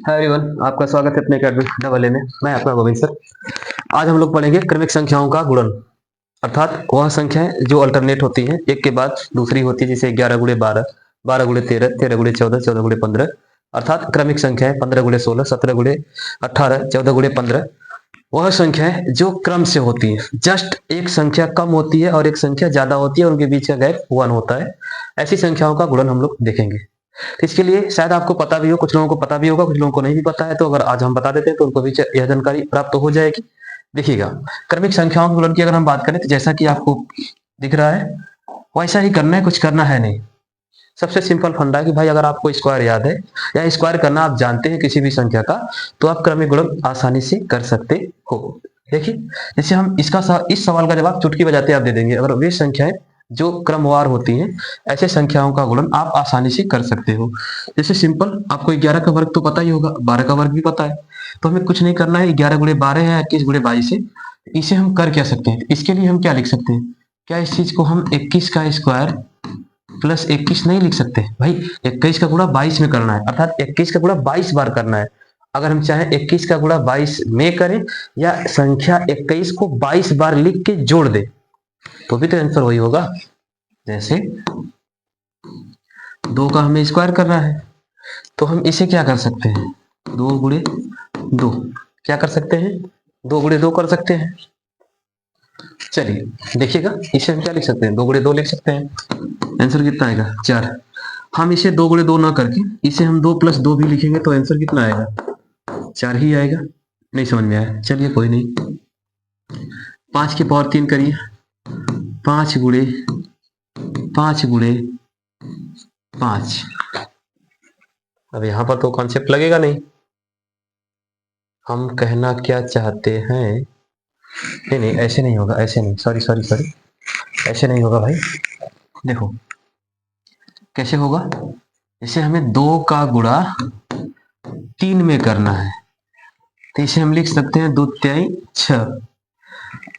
Hi everyone, आपका स्वागत है अपने अकेडमी डबल ए में। मैं आपका गोविंद सर। आज हम लोग पढ़ेंगे क्रमिक संख्याओं का गुणन, अर्थात वह संख्याएं जो अल्टरनेट होती हैं, एक के बाद दूसरी होती है, जैसे 11 गुणे 12, 12 गुणे 13, 13 गुणे 14, 14 गुणे 15, अर्थात क्रमिक संख्याएं 15 गुणे 16, 17 गुणे 18, 14 गुणे 15। वह संख्याएं जो क्रम से होती हैं, जस्ट एक संख्या कम होती है और एक संख्या ज्यादा होती है, उनके बीच का गैप 1 होता है। ऐसी संख्याओं का गुणन हम लोग देखेंगे। तो इसके लिए शायद आपको पता भी हो, कुछ लोगों को पता भी होगा, कुछ लोगों को नहीं भी पता है। तो अगर आज हम बता देते हैं तो उनको भी यह जानकारी प्राप्त हो जाएगी। देखिएगा, क्रमिक संख्याओं के गुणन की अगर हम बात करें तो जैसा कि आपको दिख रहा है वैसा ही करना है, कुछ करना है नहीं। सबसे सिंपल फंडा है कि भाई अगर आपको स्क्वायर याद है या स्क्वायर करना आप जानते हैं किसी भी संख्या का, तो आप क्रमिक गुणन आसानी से कर सकते हो। देखिए, जैसे हम इस सवाल का जवाब चुटकी बजाते आप दे देंगे। अगर वे संख्याएं जो क्रमवार होती हैं, ऐसे संख्याओं का गुणन आप आसानी से कर सकते हो। जैसे सिंपल, आपको 11 का वर्ग तो पता ही होगा, 12 का वर्ग भी पता है। तो हमें कुछ नहीं करना है, 11 गुणे 12 है, 21 गुणे 22 है। इसे हम कर क्या सकते हैं? इसके लिए हम क्या लिख सकते हैं? क्या इस चीज को हम 21 का स्क्वायर प्लस 21 नहीं लिख सकते? भाई 21 का गुणा 22 में करना है, अर्थात 21 का गुणा 22 बार करना है। अगर हम चाहें 21 का गुणा 22 में करें या संख्या 21 को 22 बार लिख के जोड़ दे, तो भी तो आंसर वही होगा। जैसे 2 का हमें स्क्वायर करना है, तो हम इसे क्या कर सकते हैं? 2 गुणे 2 क्या कर सकते हैं? 2 गुणे 2 कर सकते हैं। चलिए देखिएगा, इसे हम क्या लिख सकते हैं? 2 गुणे 2 लिख सकते हैं। आंसर कितना आएगा? 4। हम इसे 2 गुणे 2 ना करके इसे हम 2 प्लस 2 भी लिखेंगे तो आंसर कितना आएगा? 4 ही आएगा। नहीं समझ में आया? चलिए कोई नहीं, 5 की पावर 3 करिए। 5 गुणे 5 गुणे 5। अब यहां पर तो कॉन्सेप्ट लगेगा नहीं। हम कहना क्या चाहते हैं? नहीं, ऐसे नहीं होगा, ऐसे नहीं, सॉरी सॉरी सॉरी, ऐसे नहीं होगा भाई। देखो कैसे होगा। इसे हमें 2 का गुणा 3 में करना है, तो इसे हम लिख सकते हैं 2 तिहाई 6,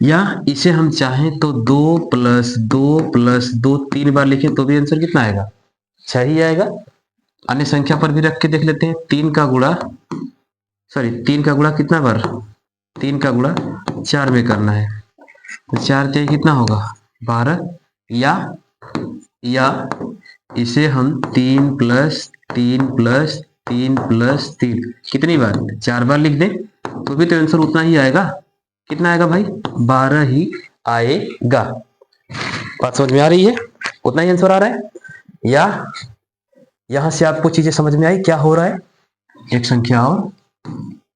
या इसे हम चाहें तो 2 प्लस 2 प्लस 2 3 बार लिखें तो भी आंसर कितना आएगा? 6 ही आएगा। अन्य संख्या पर भी रख के देख लेते हैं। 3 का गुणा कितना बार? 3 का गुणा 4 में करना है, तो 4 तिहाई कितना होगा? 12। या इसे हम 3 प्लस 3 प्लस 3 प्लस 3 कितनी बार? 4 बार लिख दें तो भी तो आंसर उतना ही आएगा। कितना आएगा भाई? 12 ही आएगा। बात समझ में आ रही है? उतना ही आंसर आ रहा है। या यहां से आपको चीजें समझ में आई क्या हो रहा है? एक संख्या और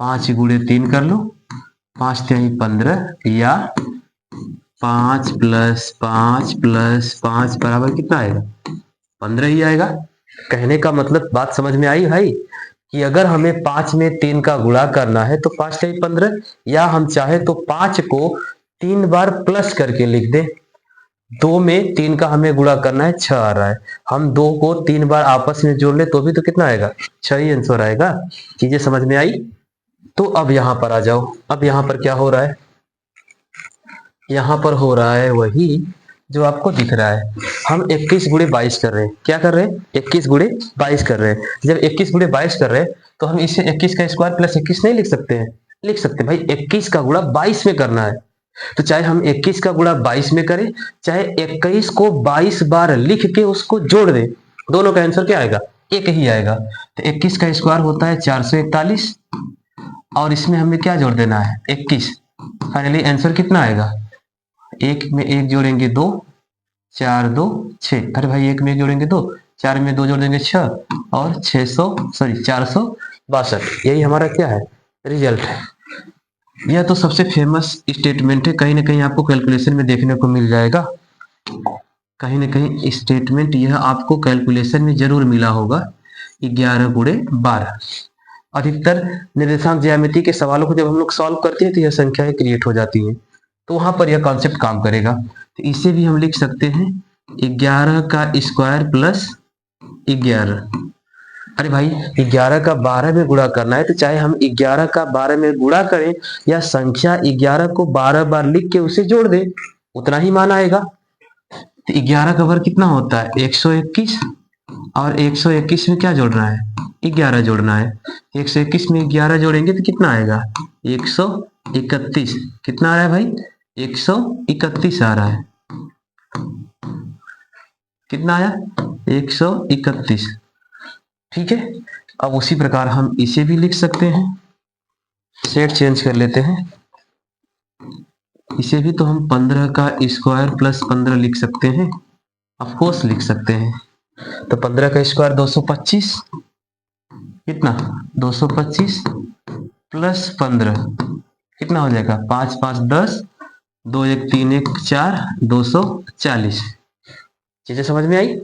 5 गुणे 3 कर लो, 5 तिहाई 15, या 5 प्लस 5 प्लस 5 बराबर कितना आएगा? 15 ही आएगा। कहने का मतलब बात समझ में आई भाई, कि अगर हमें 5 में 3 का गुणा करना है तो 5 तिहाई 15, या हम चाहे तो 5 को 3 बार प्लस करके लिख दे। 2 में 3 का हमें गुणा करना है, 6 आ रहा है, हम 2 को 3 बार आपस में जोड़ ले तो भी तो कितना आएगा? 6 ही आंसर आएगा। चीजें समझ में आई? तो अब यहां पर आ जाओ। अब यहां पर क्या हो रहा है? यहां पर हो रहा है वही जो आपको दिख रहा है। हम 21 गुणे 22 कर रहे हैं। क्या कर रहे हैं? 21 गुणे 22 कर रहे हैं। जब 21 गुणे 22 कर रहे हैं तो हम इसे 21 का स्क्वायर प्लस 21 नहीं लिख सकते हैं? लिख सकते हैं भाई। 21 का गुणा 22 में करना है, तो चाहे हम 21 का गुणा 22 में करें, चाहे 21 को 22 बार लिख के उसको जोड़ दें, दोनों का आंसर क्या आएगा? एक ही आएगा। तो 21 का स्क्वायर होता है 441, और इसमें हमें क्या जोड़ देना है? 21। फाइनली आंसर कितना आएगा? 1 में 1 जोड़ेंगे 2, 4 2 6। अरे भाई 1 में 1 जोड़ेंगे 2, 4 में 2 जोड़ देंगे 6, और 462। यही हमारा क्या है? रिजल्ट है। यह तो सबसे फेमस स्टेटमेंट है, कहीं ना कहीं आपको कैलकुलेशन में देखने को मिल जाएगा। कहीं ना कहीं स्टेटमेंट यह आपको कैलकुलेशन में जरूर मिला होगा। 11 गुणे 12। अधिकतर निर्देशांक ज्यामिति के सवालों को जब हम लोग सॉल्व करते हैं तो यह संख्याएं क्रिएट हो जाती हैं, तो वहां पर यह कॉन्सेप्ट काम करेगा। तो इसे भी हम लिख सकते हैं 11 का स्क्वायर प्लस 11। अरे भाई 11 का 12 में गुणा करना है, तो चाहे हम 11 का 12 में गुणा करें या संख्या 11 को 12 बार लिख के उसे जोड़ दें, उतना ही मान आएगा। तो 11 का वर्ग कितना होता है? 121। और 121 में क्या जोड़ना है? 11 जोड़ना है। 121 में 11 जोड़ेंगे तो कितना आएगा? 131। कितना आ रहा है भाई? 131 आ रहा है। कितना आया? 131। ठीक है, अब उसी प्रकार हम इसे भी लिख सकते हैं। सेट चेंज कर लेते हैं। इसे भी तो हम 15 का स्क्वायर प्लस 15 लिख सकते हैं। ऑफ कोर्स लिख सकते हैं। तो 15 का स्क्वायर 225। कितना? 225 प्लस 15 कितना हो जाएगा? 5 5 10, 2 1 3 1 4, 240। चीजें समझ में आई?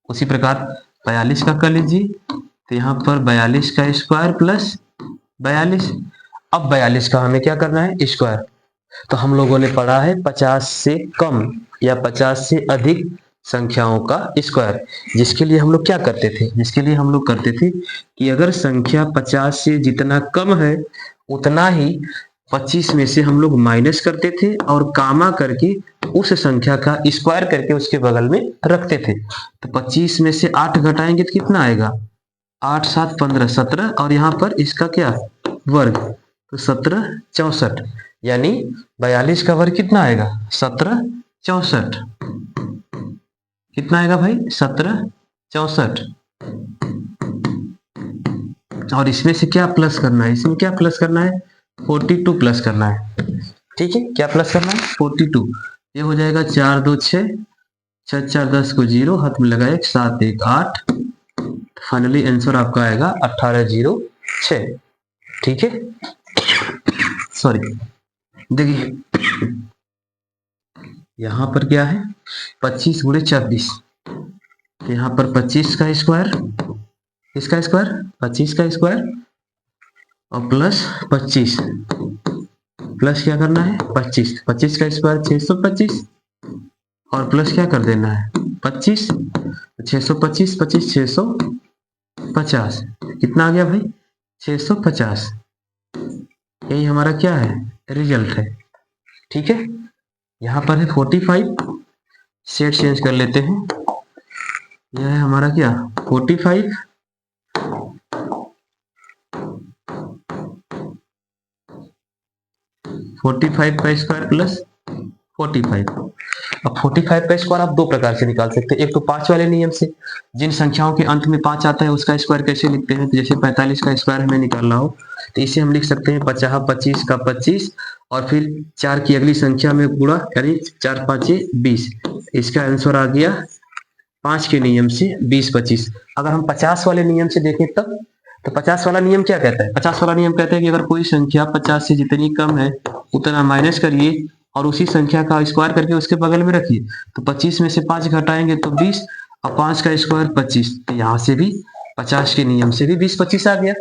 उसी प्रकार 42 का कर लीजिए। तो यहाँ पर 42 का स्क्वायर प्लस 42। अब 42 का हमें क्या करना है? स्क्वायर। तो हम लोगों ने पढ़ा है 50 से कम या 50 से अधिक संख्याओं का स्क्वायर। जिसके लिए हम लोग क्या करते थे? जिसके लिए हम लोग करते थे कि अगर संख्या 50 से जितना कम है उतना ही 25 में से हम लोग माइनस करते थे और कामा करके उस संख्या का स्क्वायर करके उसके बगल में रखते थे। तो 25 में से 8 घटाएंगे तो कितना आएगा? 8 7 15 17, और यहाँ पर इसका क्या? वर्ग। तो 17 64, यानी 42 का वर्ग कितना आएगा? 17 64। कितना आएगा भाई? 17 64। और इसमें से क्या प्लस करना है? इसमें क्या प्लस करना है? 42 प्लस करना है। ठीक है, क्या प्लस करना है? 42। ये हो जाएगा 4 2 6, 6 4 10 को 0, हाथ में लगा 1, 7 1 8। फाइनली आंसर आपका आएगा 1806। ठीक है, सॉरी, देखिए यहां पर क्या है? 25 गुणे 26। यहाँ पर 25 का स्क्वायर, इसका स्क्वायर 25 का स्क्वायर और प्लस 25, प्लस क्या करना है? 25। 25 का स्क्वायर 625 और प्लस क्या कर देना है? 25। 625 25 650। कितना आ गया भाई? 650। यही हमारा क्या है? रिजल्ट है। ठीक है, यहाँ पर है 45। सेट चेंज कर लेते हैं। यह है हमारा क्या? 45 का स्क्वायर प्लस 45। अब 45 का स्क्वायर आप दो प्रकार से निकाल सकते हैं। एक तो 5 वाले नियम से, जिन संख्याओं के अंत में 5 आता है उसका स्क्वायर कैसे लिखते हैं? तो जैसे 45 का स्क्वायर हमें निकालना हो तो इसे हम लिख सकते हैं 50 25 का 25 और फिर 4 की अगली संख्या में गुणा, यानी 4 5 20। इसका आंसर आ गया 5 के नियम से 20 25। अगर हम 50 वाले नियम से देखें तब, तो 50 वाला नियम क्या कहता है? 50 वाला नियम कहता है कि अगर कोई संख्या 50 से जितनी कम है उतना माइनस करिए और उसी संख्या का स्क्वायर करके उसके बगल में रखिए। तो 25 में से 5 घटाएंगे तो 20 और 5 का स्क्वायर 25। तो यहाँ से भी 50 के नियम से भी 20 25 आ गया।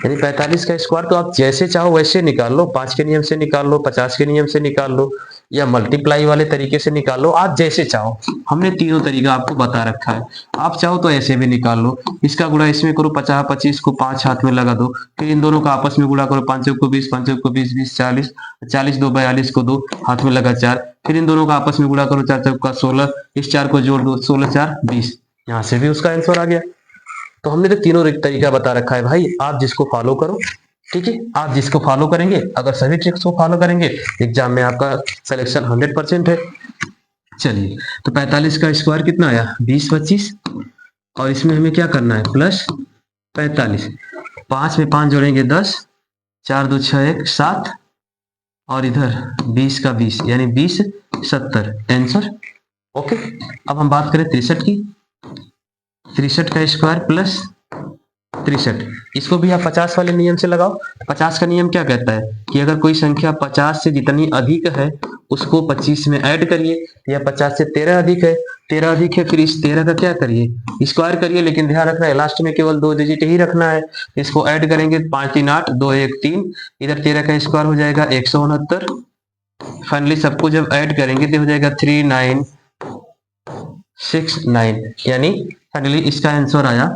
यानी 45 का स्क्वायर तो आप जैसे चाहो वैसे निकाल लो, 5 के नियम से निकाल लो, 50 के नियम से निकाल लो, या मल्टीप्लाई वाले तरीके से निकाल लो, आप जैसे चाहो। हमने तीनों तरीका आपको बता रखा है। आप चाहो तो ऐसे भी निकाल लो। इसका गुणा इसमें करो, 50 25 को 5 हाथ में लगा दो, फिर इन दोनों का आपस में गुणा करो, 5 को 20 5 को 20 20 40, 40 2 42 को 2 हाथ में लगा 4, फिर इन दोनों का आपस में गुणा करो, 4 का 16, इस 4 को जोड़ दो, 16 4 20। यहाँ से भी उसका आंसर आ गया। तो हमने तो तीनों तरीका बता रखा है भाई, आप जिसको फॉलो करो। ठीक है, आप जिसको फॉलो करेंगे, अगर सभी ट्रिक्स को फॉलो करेंगे, एग्जाम में आपका सिलेक्शन 100% है। चलिए, तो 45 का स्क्वायर कितना आया? 20 25, और इसमें हमें क्या करना है? प्लस 45। 5 में 5 जोड़ेंगे 10, 4 2 6 1 7, और इधर 20 का 20, यानी 20 70 आंसर। ओके, अब हम बात करें 63 की। 63 का स्क्वायर प्लस 63, इसको भी आप 50 वाले नियम से लगाओ। 50 का नियम क्या कहता है कि अगर कोई संख्या 50 से जितनी अधिक है उसको 25 में ऐड करिए, या 50 से 13 अधिक है, 13 अधिक है, फिर इस 13 का क्या करिए? स्क्वायर करिए। लेकिन ध्यान रखना है लास्ट में केवल 2 डिजिट ही रखना है। इसको ऐड करेंगे 5 3 8, 2 1 3, इधर 13 का स्क्वायर हो जाएगा 169। फाइनली सबको जब ऐड करेंगे तो हो जाएगा 3969, यानी फाइनली इसका आंसर आया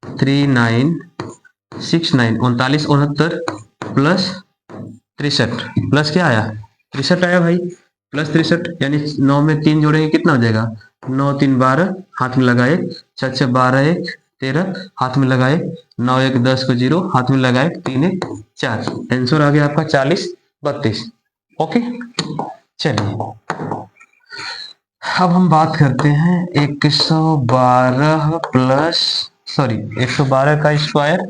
3969। 39 69 प्लस 63, प्लस क्या आया? 63 आया भाई, प्लस 63, यानी 9 में 3 जोड़ेंगे कितना हो जाएगा? 9 3 12, हाथ में लगा 1, 6 6 12 1 13, हाथ में लगा 1, 9 1 10 को 0, हाथ में लगा 1, 3 1 4। आंसर आ गया आपका 40 32। ओके, चलिए अब हम बात करते हैं 112 प्लस 112 का स्क्वायर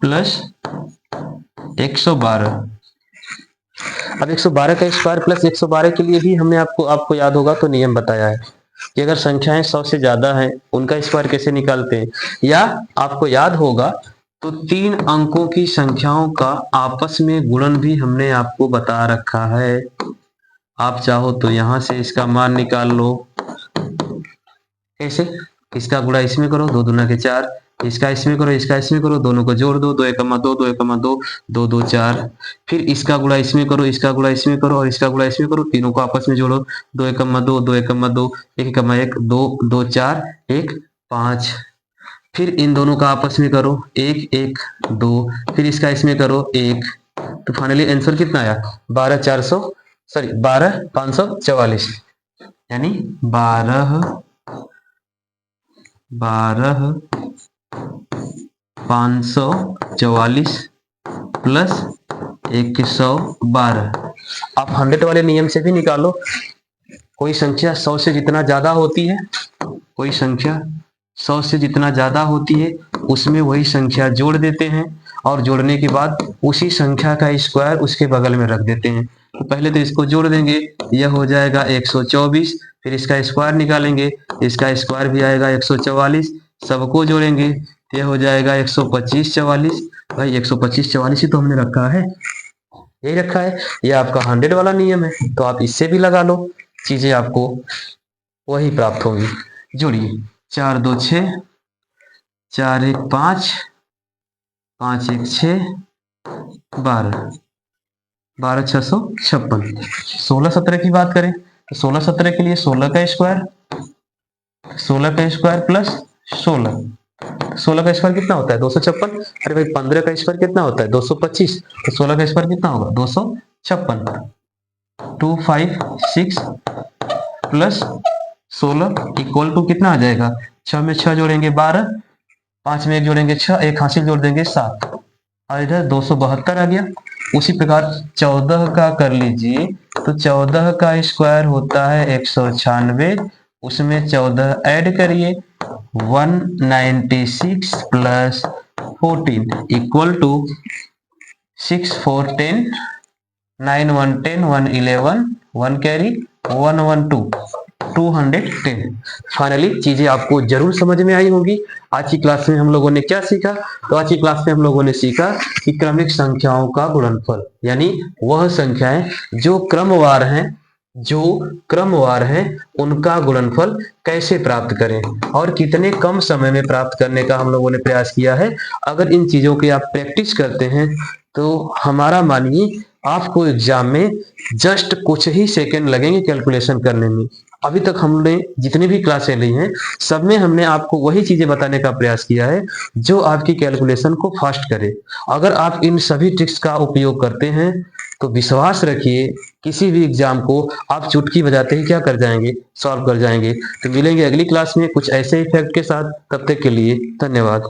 प्लस 112। अब 112 का स्क्वायर प्लस 112 के लिए भी हमने आपको याद होगा तो नियम बताया है कि अगर संख्याएं 100 से ज्यादा हैं उनका स्क्वायर कैसे निकालते हैं, या आपको याद होगा तो 3 अंकों की संख्याओं का आपस में गुणन भी हमने आपको बता रखा है। आप चाहो तो यहां से इसका मान निकाल लो। कैसे? इसका गुणा इसमें करो, 2 दूना के 4, इसका इसमें करो, इसका इसमें करो, दोनों को जोड़ दो, 2 एकमा 2 2 एकमा 2 2 2 4। फिर इसका गुणा इसमें करो, इसका गुणा इसमें करो और इसका गुणा इसमें करो, तीनों को आपस में जोड़ो, 2 एकमा 2 2 एकमा 2 1 एकमा 1 2 2 4 1 5। फिर इन दोनों का आपस में करो, 1 1 2, फिर इसका इसमें करो 1। तो फाइनली आंसर कितना आया? 12 544, यानी 12 544 प्लस 112। आप 100 वाले नियम से भी निकालो। कोई संख्या 100 से जितना ज्यादा होती है, कोई संख्या 100 से जितना ज्यादा होती है उसमें वही संख्या जोड़ देते हैं और जोड़ने के बाद उसी संख्या का स्क्वायर उसके बगल में रख देते हैं। तो पहले तो इसको जोड़ देंगे, यह हो जाएगा 124, फिर इसका स्क्वायर निकालेंगे, इसका स्क्वायर भी आएगा 144, सबको जोड़ेंगे, यह हो जाएगा 125 44। भाई 125 44 ही तो हमने रखा है, यही रखा है। यह आपका 100 वाला नियम है, तो आप इससे भी लगा लो, चीजें आपको वही प्राप्त होंगी। जोड़िए, 4 2 6, 4 1 5, 5 1 6, 12 12 656। 16 17 की बात करें तो 16 17 के लिए 16 का स्क्वायर, 16 का स्क्वायर प्लस 16। 16 का स्क्वायर कितना होता है? 256। अरे भाई 15 का स्क्वायर कितना होता है? 225। तो 16 का स्क्वायर कितना होगा? 256। 2 5 6 प्लस 16 इक्वल टू कितना आ जाएगा? 6 में 6 जोड़ेंगे 12, 5 में 1 जोड़ेंगे 6, एक हासिल जोड़ देंगे 7, और इधर 272 आ गया। उसी प्रकार 14 का कर लीजिए, तो 14 का स्क्वायर होता है 196, उसमें 14 ऐड करिए 196 plus 14 equal to 6 4 10, 9 1 10, 1 11, 1 carry 1 1 2, 210। Finally चीजें आपको जरूर समझ में आई होगी। आज की क्लास में हम लोगों ने क्या सीखा? तो आज की क्लास में हम लोगों ने सीखा कि क्रमिक संख्याओं का गुणनफल, यानी वह संख्याएं जो क्रमवार हैं उनका गुणनफल कैसे प्राप्त करें और कितने कम समय में प्राप्त करने का हम लोगों ने प्रयास किया है। अगर इन चीजों की आप प्रैक्टिस करते हैं तो हमारा मानिए आपको एग्जाम में जस्ट कुछ ही सेकंड लगेंगे कैलकुलेशन करने में। अभी तक हमने जितनी भी क्लासें ली हैं सब में हमने आपको वही चीजें बताने का प्रयास किया है जो आपकी कैलकुलेशन को फास्ट करे। अगर आप इन सभी ट्रिक्स का उपयोग करते हैं तो विश्वास रखिए किसी भी एग्जाम को आप चुटकी बजाते ही क्या कर जाएंगे? सॉल्व कर जाएंगे। तो मिलेंगे अगली क्लास में कुछ ऐसे ही फैक्ट के साथ। तब तक के लिए धन्यवाद।